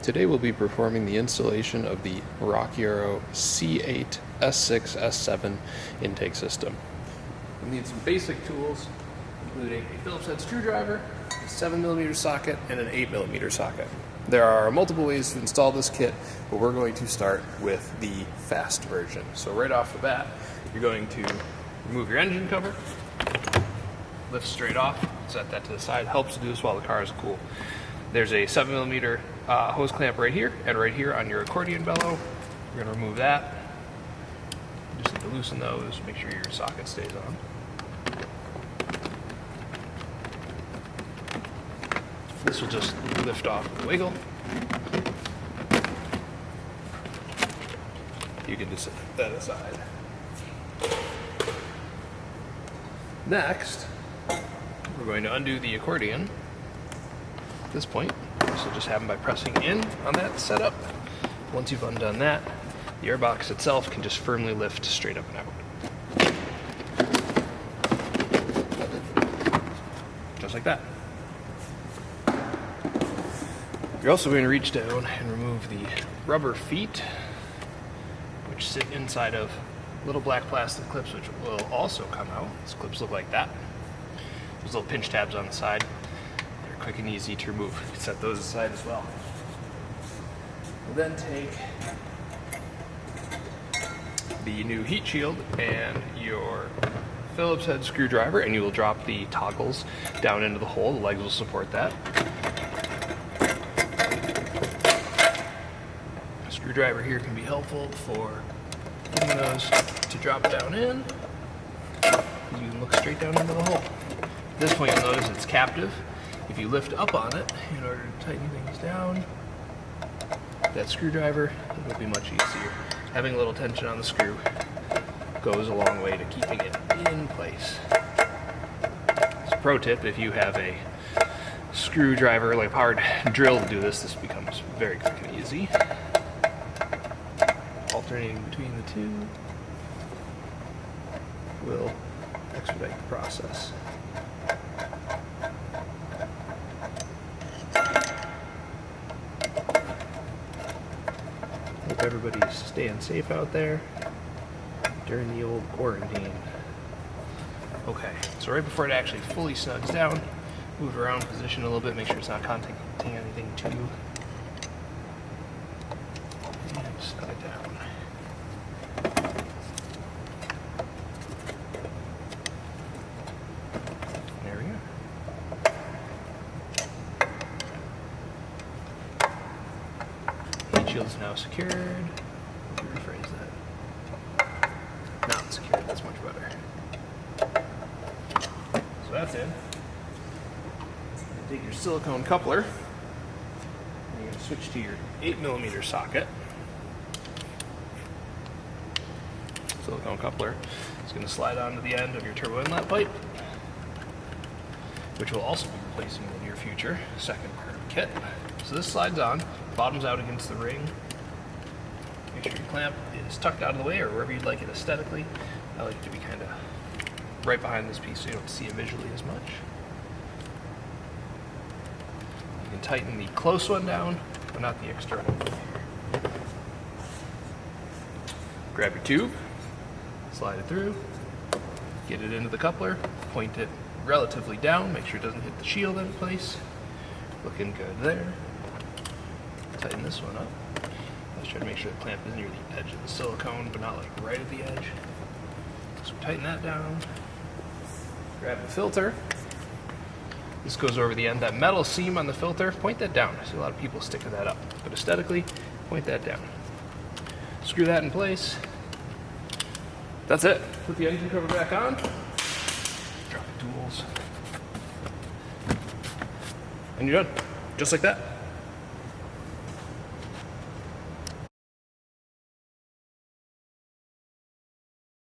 Today we'll be performing the installation of the RocEuro C8 S6 S7 intake system. We'll need some basic tools, including a Phillips head screwdriver, a 7mm socket, and an 8mm socket. There are multiple ways to install this kit, but we're going to start with the fast version. So right off the bat, you're going to remove your engine cover, lift straight off, set that to the side. Helps to do this while the car is cool. There's a 7mm hose clamp right here, and right here on your accordion bellow. We're going to remove that. Just need to loosen those, make sure your socket stays on. This will just lift off with a wiggle. You can just set that aside. Next, we're going to undo the accordion. At this point, this will just happen by pressing in on that setup. Once you've undone that, the airbox itself can just firmly lift straight up and out. Just like that. You're also going to reach down and remove the rubber feet, which sit inside of little black plastic clips, which will also come out. These clips look like that. There's little pinch tabs on the side. They're quick and easy to remove. You can set those aside as well. We'll then take the new heat shield and your Phillips head screwdriver, and you will drop the toggles down into the hole. The legs will support that. A screwdriver here can be helpful for getting those to drop down in. You can look straight down into the hole. At this point, you'll notice it's captive. If you lift up on it in order to tighten things down, that screwdriver, it'll be much easier. Having a little tension on the screw goes a long way to keeping it in place. As a pro tip, if you have a screwdriver, like a powered drill to do this, this becomes very quick and easy. Alternating between the two will expedite the process. Hope everybody's staying safe out there during the old quarantine. Okay, so right before it actually fully snugs down, move it around, position a little bit, make sure it's not contacting anything too. And snug it down. There we go. Heat shield is now secured. Let me rephrase that. Now it's secured, that's much better. So that's in. Take your silicone coupler, and you're going to switch to your 8mm socket. Silicone coupler is going to slide onto the end of your turbo inlet pipe, which will also be replacing in the near future, second part of the kit. So this slides on, bottoms out against the ring. Make sure your clamp is tucked out of the way, or wherever you'd like it aesthetically. I like it to be kind of right behind this piece so you don't see it visually as much. You can tighten the close one down, but not the external one here. Grab your tube, slide it through, get it into the coupler, point it relatively down, make sure it doesn't hit the shield in place. Looking good there. Tighten this one up. Let's try to make sure the clamp is near the edge of the silicone, but not like right at the edge. So tighten that down. Grab the filter. This goes over the end. That metal seam on the filter, point that down. I see a lot of people sticking that up, but aesthetically, point that down. Screw that in place. That's it. Put the engine cover back on. Drop the tools. And you're done. Just like that.